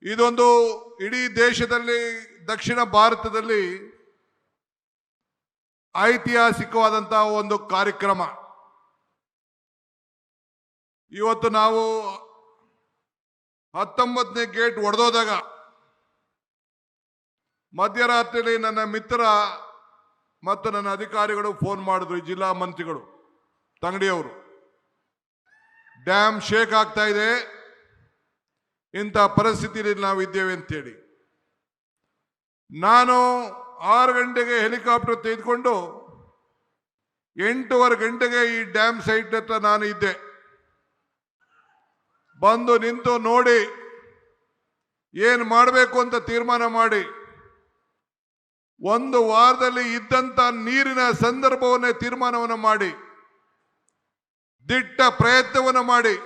ಇದೊಂದು ಇಡೀ ದೇಶದಲ್ಲಿ ದಕ್ಷಿಣ ಭಾರತದಲ್ಲಿ ಐತಿಹಾಸಿಕವಾದಂತಹ ಒಂದು ಕಾರ್ಯಕ್ರಮ. ಇವತ್ತು ನಾವು 19ನೇ ಗೇಟ್ ಒಡೆದೋದಾಗ ಮಧ್ಯರಾತ್ರಿಯಲ್ಲಿ ನನ್ನ ಮಿತ್ರ ಮತ್ತು ನನ್ನ ಅಧಿಕಾರಿಗಳು ಫೋನ್ ಮಾಡಿದ್ರು, ಈ ಜಿಲ್ಲಾ ಮಂತ್ರಿಗಳು ತಂಗಡಿಯವರು, ಡ್ಯಾಮ್ ಶೇಕ್ ಆಗ್ತಾ ಇದೆ, ಇಂಥ ಪರಿಸ್ಥಿತಿಯಲ್ಲಿ ನಾವಿದ್ದೇವೆ ಅಂತೇಳಿ. ನಾನು 6 ಗಂಟೆಗೆ ಹೆಲಿಕಾಪ್ಟರ್ ತೆಗೆದುಕೊಂಡು 8:15 ಗಂಟೆಗೆ ಈ ಡ್ಯಾಮ್ ಸೈಟ್ ಹತ್ರ ನಾನು ಇದ್ದೆ. ಬಂದು ನಿಂತು ನೋಡಿ ಏನು ಮಾಡಬೇಕು ಅಂತ ತೀರ್ಮಾನ ಮಾಡಿ 1 ವಾರದಲ್ಲಿ ಇದ್ದಂತ ನೀರಿನ ಸಂದರ್ಭವನ್ನೇ ತೀರ್ಮಾನವನ್ನು ಮಾಡಿ ದಿಟ್ಟ ಪ್ರಯತ್ನವನ್ನು ಮಾಡಿ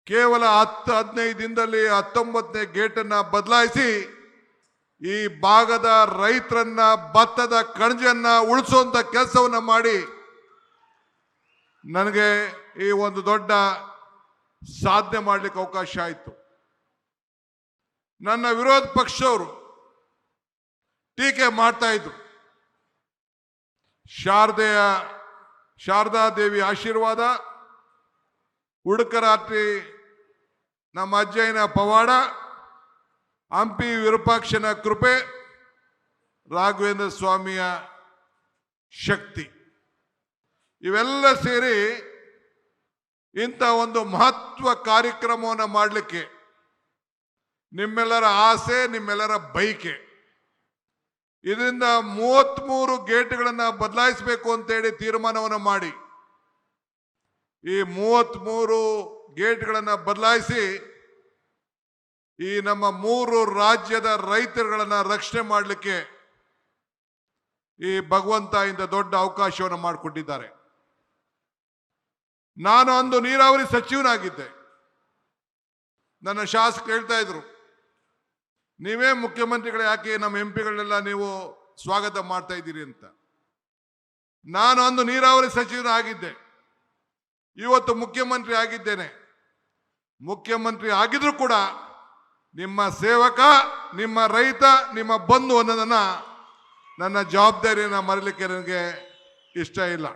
ಕೇವಲ 10-15 ದಿನದಲ್ಲಿ 19ನೇ ಗೇಟನ್ನು ಬದಲಾಯಿಸಿ ಈ ಭಾಗದ ರೈತರನ್ನ ಭತ್ತದ ಕಣಜನ್ನ ಉಳಿಸುವಂತ ಕೆಲಸವನ್ನ ಮಾಡಿ ನನಗೆ ಈ ಒಂದು ದೊಡ್ಡ ಸಾಧನೆ ಮಾಡಲಿಕ್ಕೆ ಅವಕಾಶ ಆಯಿತು. ನನ್ನ ವಿರೋಧ ಪಕ್ಷದವರು ಟೀಕೆ ಮಾಡ್ತಾ ಇದ್ರು. ಶಾರದಾ ದೇವಿ ಆಶೀರ್ವಾದ, ಉಡುಕರಾತ್ರಿ ನಮ್ಮ ಅಜ್ಜಯ್ಯನ ಪವಾಡ, ಹಂಪಿ ವಿರೂಪಾಕ್ಷನ ಕೃಪೆ, ರಾಘವೇಂದ್ರ ಸ್ವಾಮಿಯ ಶಕ್ತಿ, ಇವೆಲ್ಲ ಸೇರಿ ಇಂಥ ಒಂದು ಮಹತ್ವ ಕಾರ್ಯಕ್ರಮವನ್ನು ಮಾಡಲಿಕ್ಕೆ ನಿಮ್ಮೆಲ್ಲರ ಆಸೆ, ನಿಮ್ಮೆಲ್ಲರ ಬಯಕೆ. ಇದರಿಂದ 33 ಗೇಟ್ಗಳನ್ನು ಬದಲಾಯಿಸಬೇಕು ಅಂತೇಳಿ ತೀರ್ಮಾನವನ್ನು ಮಾಡಿ ಈ 33 ಗೇಟ್ಗಳನ್ನು ಬದಲಾಯಿಸಿ ಈ ನಮ್ಮ 3 ರಾಜ್ಯದ ರೈತರುಗಳನ್ನ ರಕ್ಷಣೆ ಮಾಡಲಿಕ್ಕೆ ಈ ಭಗವಂತ ಇಂಥ ದೊಡ್ಡ ಅವಕಾಶವನ್ನು ಮಾಡಿಕೊಟ್ಟಿದ್ದಾರೆ. ನಾನು ಅಂದು ನೀರಾವರಿ ಸಚಿವನಾಗಿದ್ದೆ. ನನ್ನ ಶಾಸಕರು ಹೇಳ್ತಾ ಇದ್ರು, ನೀವೇ ಮುಖ್ಯಮಂತ್ರಿಗಳು, ಯಾಕೆ ನಮ್ಮ ಎಂಪಿಗಳನ್ನೆಲ್ಲ ನೀವು ಸ್ವಾಗತ ಮಾಡ್ತಾ ಇದ್ದೀರಿ ಅಂತ. ನಾನು ಅಂದು ನೀರಾವರಿ ಸಚಿವನಾಗಿದ್ದೆ, ಇವತ್ತು ಮುಖ್ಯಮಂತ್ರಿ ಆಗಿದ್ದೇನೆ. ಮುಖ್ಯಮಂತ್ರಿ ಆಗಿದ್ರು ಕೂಡ ನಿಮ್ಮ ಸೇವಕ, ನಿಮ್ಮ ರೈತ, ನಿಮ್ಮ ಬಂಧು ಅನ್ನೋದನ್ನ, ನನ್ನ ಜವಾಬ್ದಾರಿಯನ್ನು ಮರೀಲಿಕ್ಕೆ ನನಗೆ ಇಷ್ಟ ಇಲ್ಲ.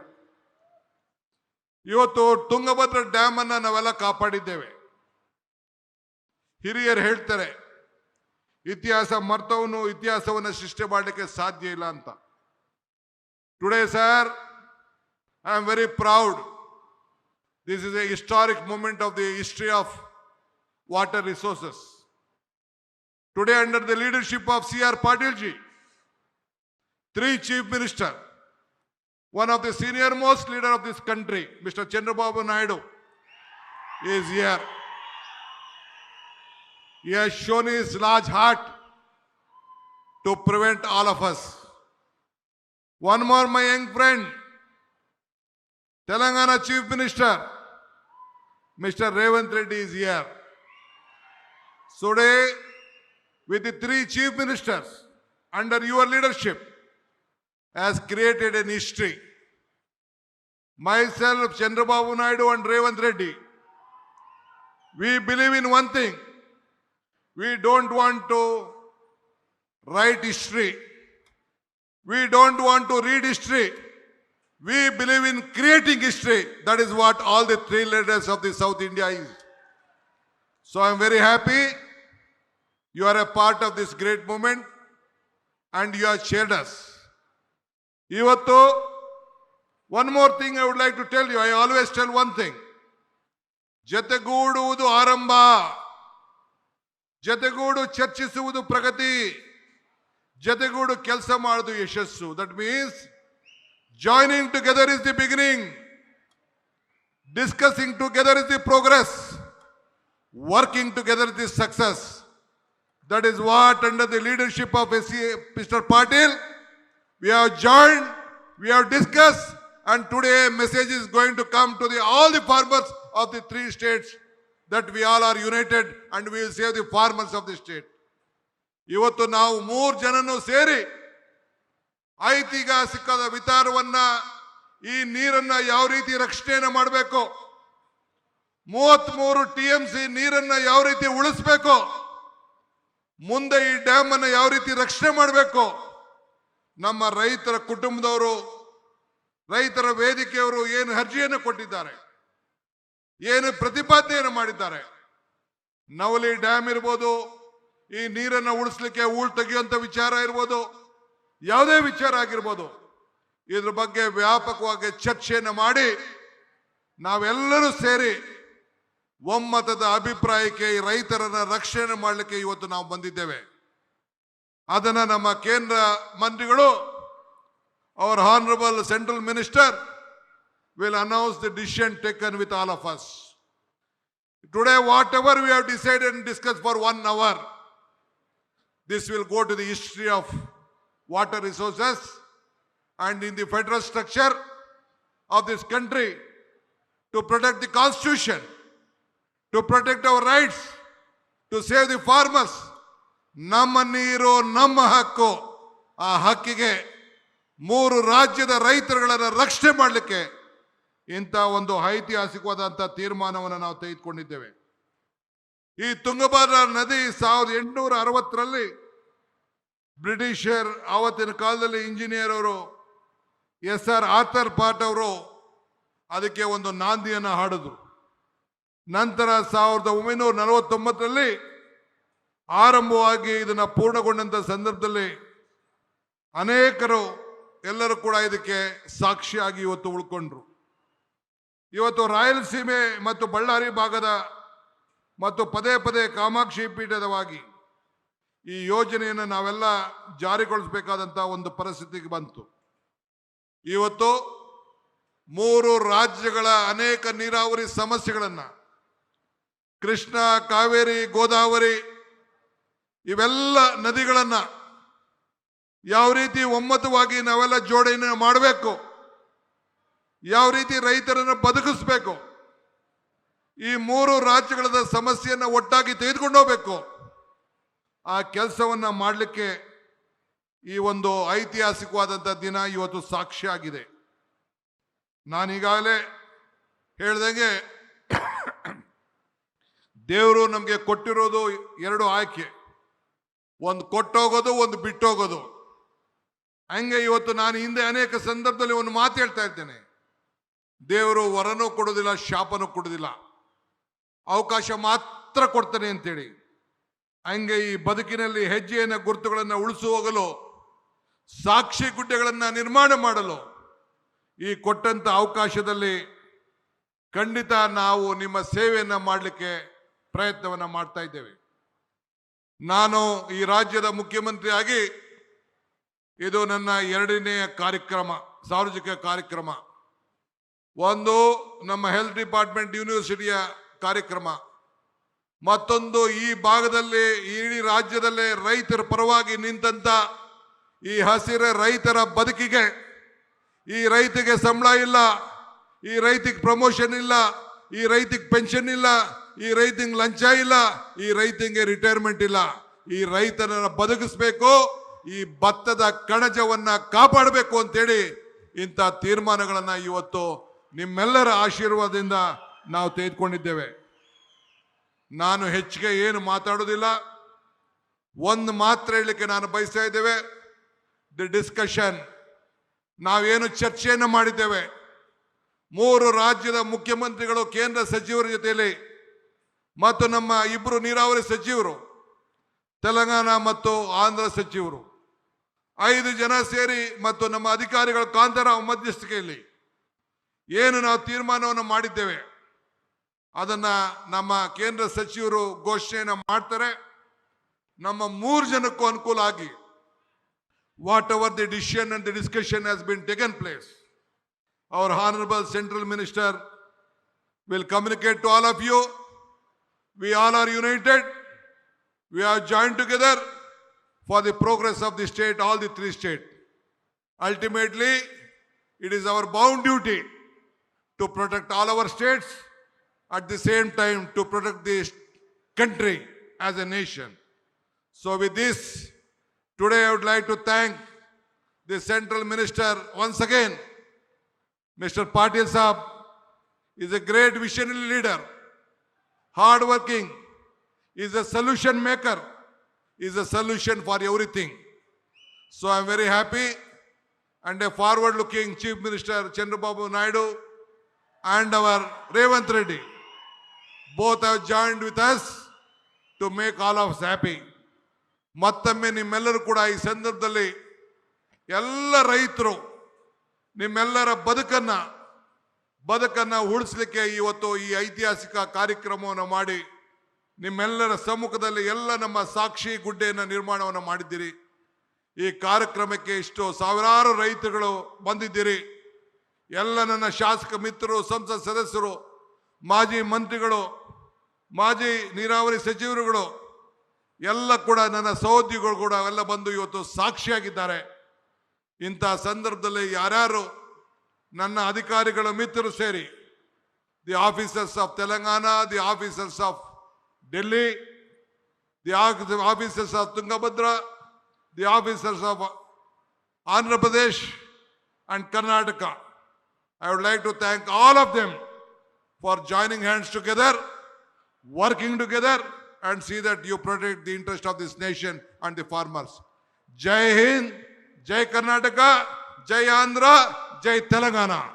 ಇವತ್ತು ತುಂಗಭದ್ರಾ ಡ್ಯಾಮ್ ಅನ್ನ ನಾವೆಲ್ಲ ಕಾಪಾಡಿದ್ದೇವೆ. ಹಿರಿಯರು ಹೇಳ್ತಾರೆ, ಇತಿಹಾಸ ಮರ್ತವನು ಇತಿಹಾಸವನ್ನು ಸೃಷ್ಟಿ ಮಾಡಲಿಕ್ಕೆ ಸಾಧ್ಯ ಇಲ್ಲ ಅಂತ. Today sir, I am very proud. This is a historic moment of the history of water resources. Today, under the leadership of C.R. Patil ji, 3 chief ministers, one of the senior most leader of this country, Mr. Chandrababu Naidu, is here. He has shown his large heart to prevent all of us. One more, my young friend, Telangana Chief Minister, Mr. Revant Reddy is here. Today, with the 3 chief ministers under your leadership, has created an history. Myself, Chandrababu Naidu and Revant Reddy, we believe in one thing. We don't want to write history. We don't want to read history. We believe in creating history. That is what all the 3 leaders of the South India is. So I am very happy you are a part of this great movement and you have shared us. Ivattu, one more thing I would like to tell you. I always tell one thing. ಜತೆಗೂಡುವುದು ಆರಂಭ, ಜತೆಗೂಡು ಚರ್ಚಿಸುವುದು ಪ್ರಗತಿ, ಜತೆಗೂಡು ಕೆಲಸ ಮಾಡುವುದು ಯಶಸ್ಸು. That means joining together is the beginning, discussing together is the progress, working together is the success. That is what, under the leadership of Mr. Patil, we have joined, we have discussed, and today a message is going to come to all the farmers of the 3 states that we all are united and we will save the farmers of the state. ಇವತ್ತು ನಾವು 3 ಜನನು ಸೇರಿ ಐತಿಹಾಸಿಕದ ವಿಚಾರವನ್ನ, ಈ ನೀರನ್ನ ಯಾವ ರೀತಿ ರಕ್ಷಣೆಯನ್ನು ಮಾಡಬೇಕು, 33 TMC ನೀರನ್ನ ಯಾವ ರೀತಿ ಉಳಿಸಬೇಕು, ಮುಂದೆ ಈ ಡ್ಯಾಮ್ ಅನ್ನು ಯಾವ ರೀತಿ ರಕ್ಷಣೆ ಮಾಡಬೇಕು, ನಮ್ಮ ರೈತರ ಕುಟುಂಬದವರು, ರೈತರ ವೇದಿಕೆಯವರು ಏನು ಅರ್ಜಿಯನ್ನು ಕೊಟ್ಟಿದ್ದಾರೆ, ಏನು ಪ್ರತಿಪಾದನೆಯನ್ನು ಮಾಡಿದ್ದಾರೆ. ನವಲಿ ಡ್ಯಾಮ್ ಇರ್ಬೋದು, ಈ ನೀರನ್ನು ಉಳಿಸ್ಲಿಕ್ಕೆ ಹೂಳು ತೆಗೆಯುವಂತ ವಿಚಾರ ಇರ್ಬೋದು, ಯಾವುದೇ ವಿಚಾರ ಆಗಿರ್ಬೋದು, ಇದ್ರ ಬಗ್ಗೆ ವ್ಯಾಪಕವಾಗಿ ಚರ್ಚೆಯನ್ನು ಮಾಡಿ ನಾವೆಲ್ಲರೂ ಸೇರಿ ಒಮ್ಮತದ ಅಭಿಪ್ರಾಯಕ್ಕೆ ಈ ರೈತರನ್ನ ರಕ್ಷಣೆ ಮಾಡಲಿಕ್ಕೆ ಇವತ್ತು ನಾವು ಬಂದಿದ್ದೇವೆ. ಅದನ್ನ ನಮ್ಮ ಕೇಂದ್ರ ಮಂತ್ರಿಗಳು, our honorable central minister will announce the decision taken with all of us. Today, whatever we have decided and discussed for 1 hour, this will go to the history of water resources and in the federal structure of this country to protect the constitution, to protect our rights, to save the farmers. ನಮ್ಮ ನೀರು ನಮ್ಮ ಹಕ್ಕು. ಆ ಹಕ್ಕಿಗೆ 3 ರಾಜ್ಯದ ರೈತರುಗಳನ್ನು ರಕ್ಷಣೆ ಮಾಡಲಿಕ್ಕೆ ಇಂಥ ಒಂದು ಐತಿಹಾಸಿಕವಾದಂಥ ತೀರ್ಮಾನವನ್ನು ನಾವು ತೆಗೆದುಕೊಂಡಿದ್ದೇವೆ. ಈ ತುಂಗಭದ್ರಾ ನದಿ 1860ರಲ್ಲಿ ಬ್ರಿಟಿಷರ್ ಆವತ್ತಿನ ಕಾಲದಲ್ಲಿ ಇಂಜಿನಿಯರ್ ಅವರು ಎಸ್.ಆರ್. ಆರ್ಥರ್ ಪಾಟ್ ಅವರು ಅದಕ್ಕೆ ಒಂದು ನಾಂದಿಯನ್ನು ಹಾಡಿದ್ರು. ನಂತರ 1949ರಲ್ಲಿ ಆರಂಭವಾಗಿ ಇದನ್ನ ಪೂರ್ಣಗೊಂಡಂತ ಸಂದರ್ಭದಲ್ಲಿ ಅನೇಕರು ಎಲ್ಲರೂ ಕೂಡ ಇದಕ್ಕೆ ಸಾಕ್ಷಿಯಾಗಿ ಇವತ್ತು ಉಳ್ಕೊಂಡ್ರು. ಇವತ್ತು ರಾಯಲಸೀಮೆ ಮತ್ತು ಬಳ್ಳಾರಿ ಭಾಗದ ಮತ್ತು ಪದೇ ಪದೇ ಕಾಮಾಕ್ಷಿ ಪೀಠದವಾಗಿ ಈ ಯೋಜನೆಯನ್ನು ನಾವೆಲ್ಲ ಜಾರಿಗೊಳಿಸಬೇಕಾದಂತ ಒಂದು ಪರಿಸ್ಥಿತಿಗೆ ಬಂತು. ಇವತ್ತು 3 ರಾಜ್ಯಗಳ ಅನೇಕ ನೀರಾವರಿ ಸಮಸ್ಯೆಗಳನ್ನ, ಕೃಷ್ಣ, ಕಾವೇರಿ, ಗೋದಾವರಿ ಇವೆಲ್ಲ ನದಿಗಳನ್ನ ಯಾವ ರೀತಿ ಒಮ್ಮತವಾಗಿ ನಾವೆಲ್ಲ ಜೋಡಣೆ ಮಾಡಬೇಕು, ಯಾವ ರೀತಿ ರೈತರನ್ನು ಬದುಕಿಸ್ಬೇಕು, ಈ 3 ರಾಜ್ಯಗಳ ಸಮಸ್ಯೆಯನ್ನು ಒಟ್ಟಾಗಿ ತೆಗೆದುಕೊಂಡು ಹೋಗ್ಬೇಕು, ಆ ಕೆಲಸವನ್ನ ಮಾಡಲಿಕ್ಕೆ ಈ ಒಂದು ಐತಿಹಾಸಿಕವಾದಂಥ ದಿನ ಇವತ್ತು ಸಾಕ್ಷಿಯಾಗಿದೆ. ನಾನೀಗಾಗಲೇ ಹೇಳ್ದಂಗೆ ದೇವರು ನಮಗೆ ಕೊಟ್ಟಿರೋದು 2 ಆಯ್ಕೆ, ಒಂದು ಕೊಟ್ಟೋಗೋದು, ಒಂದು ಬಿಟ್ಟೋಗೋದು. ಹಂಗೆ ಇವತ್ತು ನಾನು ಹಿಂದೆ ಅನೇಕ ಸಂದರ್ಭದಲ್ಲಿ ಒಂದು ಮಾತು ಹೇಳ್ತಾ ಇರ್ತೇನೆ, ದೇವರು ವರನೂ ಕೊಡೋದಿಲ್ಲ, ಶಾಪನೂ ಕೊಡೋದಿಲ್ಲ, ಅವಕಾಶ ಮಾತ್ರ ಕೊಡ್ತಾನೆ ಅಂತೇಳಿ. ಹಂಗೆ ಈ ಬದುಕಿನಲ್ಲಿ ಹೆಜ್ಜೆಯ ಗುರುತುಗಳನ್ನು ಉಳಿಸುವಾಗಲು, ಸಾಕ್ಷಿ ಗುಡ್ಡೆಗಳನ್ನು ನಿರ್ಮಾಣ ಮಾಡಲು ಈ ಕೊಟ್ಟಂತ ಅವಕಾಶದಲ್ಲಿ ಖಂಡಿತ ನಾವು ನಿಮ್ಮ ಸೇವೆಯನ್ನು ಮಾಡಲಿಕ್ಕೆ ಪ್ರಯತ್ನವನ್ನು ಮಾಡ್ತಾ ಇದ್ದೇವೆ. ನಾನು ಈ ರಾಜ್ಯದ ಮುಖ್ಯಮಂತ್ರಿಯಾಗಿ ಇದು ನನ್ನ 2ನೇ ಕಾರ್ಯಕ್ರಮ, ಸಾರ್ವಜನಿಕ ಕಾರ್ಯಕ್ರಮ. ಒಂದು ನಮ್ಮ ಹೆಲ್ತ್ ಡಿಪಾರ್ಟ್ಮೆಂಟ್ ಯೂನಿವರ್ಸಿಟಿಯ ಕಾರ್ಯಕ್ರಮ, ಮತ್ತೊಂದು ಈ ಭಾಗದಲ್ಲಿ ಇಡೀ ರಾಜ್ಯದಲ್ಲೇ ರೈತರ ಪರವಾಗಿ ನಿಂತಂತ ಈ ಹಸಿರ ರೈತರ ಬದುಕಿಗೆ, ಈ ರೈತಿಗೆ ಸಂಬಳ ಇಲ್ಲ, ಈ ರೈತಿಗೆ ಪ್ರಮೋಷನ್ ಇಲ್ಲ, ಈ ರೈತಿಗೆ ಪೆನ್ಷನ್ ಇಲ್ಲ, ಈ ರೈತಿಗೆ ಲಂಚ ಇಲ್ಲ, ಈ ರೈತಿಗೆ ರಿಟೈರ್ಮೆಂಟ್ ಇಲ್ಲ, ಈ ರೈತನನ್ನ ಬದುಕಿಸ್ಬೇಕು, ಈ ಭತ್ತದ ಕಣಜವನ್ನ ಕಾಪಾಡಬೇಕು ಅಂತೇಳಿ ಇಂಥ ತೀರ್ಮಾನಗಳನ್ನ ಇವತ್ತು ನಿಮ್ಮೆಲ್ಲರ ಆಶೀರ್ವಾದದಿಂದ ನಾವು ತೆಗೆದುಕೊಂಡಿದ್ದೇವೆ. ನಾನು ಹೆಚ್ಚಿಗೆ ಏನು ಮಾತಾಡೋದಿಲ್ಲ, ಒಂದು ಮಾತ್ರ ಹೇಳಲಿಕ್ಕೆ ನಾನು ಬಯಸ್ತಾ ಇದ್ದೇವೆ. ದಿ ಡಿಸ್ಕಷನ್, ನಾವೇನು ಚರ್ಚೆಯನ್ನು ಮಾಡಿದ್ದೇವೆ, 3 ರಾಜ್ಯದ ಮುಖ್ಯಮಂತ್ರಿಗಳು, ಕೇಂದ್ರ ಸಚಿವರ ಜೊತೆಯಲ್ಲಿ ಮತ್ತು ನಮ್ಮ 2 ನೀರಾವರಿ ಸಚಿವರು, ತೆಲಂಗಾಣ ಮತ್ತು ಆಂಧ್ರ ಸಚಿವರು, 5 ಜನ ಸೇರಿ ಮತ್ತು ನಮ್ಮ ಅಧಿಕಾರಿಗಳ ಕಾಂತಾರಾವ್ ಮಧ್ಯಸ್ಥಿಕೆಯಲ್ಲಿ ಏನು ನಾವು ತೀರ್ಮಾನವನ್ನು ಮಾಡಿದ್ದೇವೆ ಅದನ್ನ ನಮ್ಮ ಕೇಂದ್ರ ಸಚಿವರು ಘೋಷಣೆಯನ್ನು ಮಾಡ್ತಾರೆ. ನಮ್ಮ 3 ಜನಕ್ಕೂ ಅನುಕೂಲ ಆಗಿ whatever the decision and the discussion has been taken place, our honorable central minister will communicate to all of you. We all are united. We have joined together for the progress of the state, all the 3 states. Ultimately, it is our bound duty to protect all our states, at the same time to protect this country as a nation. So with this, today I would like to thank the central minister once again. Mr. Patil Saab is a great visionary leader, hard working, is a solution maker. is a solution for everything. So I'm very happy, and a forward-looking Chief Minister Chandrababu Naidu and our Revanth Reddy both have joined with us to make all of us happy. ಮತ್ತೊಮ್ಮೆ ನಿಮ್ಮೆಲ್ಲರೂ ಕೂಡ ಈ ಸಂದರ್ಭದಲ್ಲಿ ಎಲ್ಲ ರೈತರು ನಿಮ್ಮೆಲ್ಲರ ಬದುಕನ್ನ ಉಳಿಸಲಿಕ್ಕೆ ಇವತ್ತು ಈ ಐತಿಹಾಸಿಕ ಕಾರ್ಯಕ್ರಮವನ್ನು ಮಾಡಿ ನಿಮ್ಮೆಲ್ಲರ ಸಮ್ಮುಖದಲ್ಲಿ ಎಲ್ಲ ನಮ್ಮ ಸಾಕ್ಷಿ ಗುಡ್ಡೆಯನ್ನು ನಿರ್ಮಾಣವನ್ನು ಮಾಡಿದ್ದೀರಿ. ಈ ಕಾರ್ಯಕ್ರಮಕ್ಕೆ ಇಷ್ಟು ಸಾವಿರಾರು ರೈತರುಗಳು ಬಂದಿದ್ದೀರಿ. ಎಲ್ಲ ನನ್ನ ಶಾಸಕ ಮಿತ್ರರು, ಸಂಸತ್ ಸದಸ್ಯರು, ಮಾಜಿ ಮಂತ್ರಿಗಳು, ಮಾಜಿ ನೀರಾವರಿ ಸಚಿವರುಗಳು ಎಲ್ಲ ಕೂಡ ನನ್ನ ಸಹೋದ್ಯೋಗಿಗಳು ಕೂಡ ಎಲ್ಲ ಬಂದು ಇವತ್ತು ಸಾಕ್ಷಿಯಾಗಿದ್ದಾರೆ. ಇಂಥ ಸಂದರ್ಭದಲ್ಲಿ ಯಾರ್ಯಾರು ನನ್ನ ಅಧಿಕಾರಿಗಳ ಮಿತ್ರರು ಸೇರಿ, the officers of Telangana, the officers of Delhi, the officers of Tungabhadra, the officers of Andhra Pradesh and Karnataka, I would like to thank all of them for joining hands together, working together, and see that you protect the interest of this nation and the farmers. Jai Hind, Jai Karnataka, Jai Andhra, Jai Telangana.